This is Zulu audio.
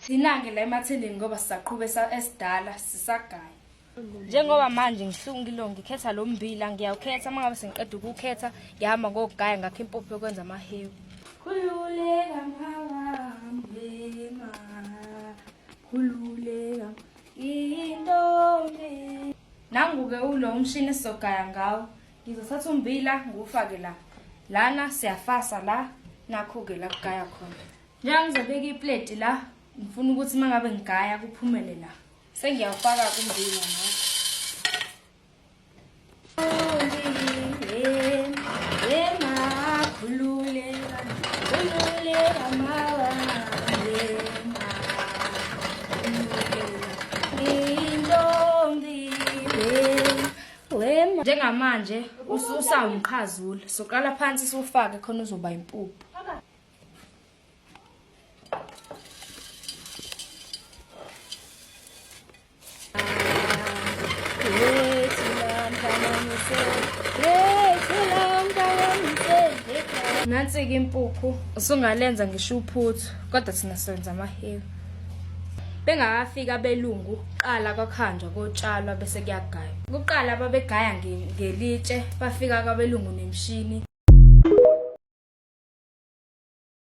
Sinange la emathendeni ngoba sisaqhubeka esidala sisagaya. Njengoba manje ngihlungile ngikhetha lo mbila ngiyawukhetha mangabe sengiqeda ukukhetha ngihamba ngogaya ngakho impuphu yokwenza amahewu. Khululeka mahambe ma. Khululeka intombi. Nanguke ulo umshini esizogaya ngawo. Ngizothatha umbila ngiwufake la. Lana siyafasa la nakho ke la kugaya khona. Njengoba ngizobeka iplate la ngifuna ukuthi mangabe ngigaya kuphumele la. Sengiyawufaka kumbila la. Njengamanje usawumqhazula soqala phansi siwufake khona uzoba impuphu. Nansi-ke impuphu usungalenza ngisho uphuthu kodwa thina senza amahewu. Bengakafika abelungu qala kwakhanjwa kotshalwa bese kuyagaywa. Kuqala babegaya ngelitshe bafika kwabelungu nemshini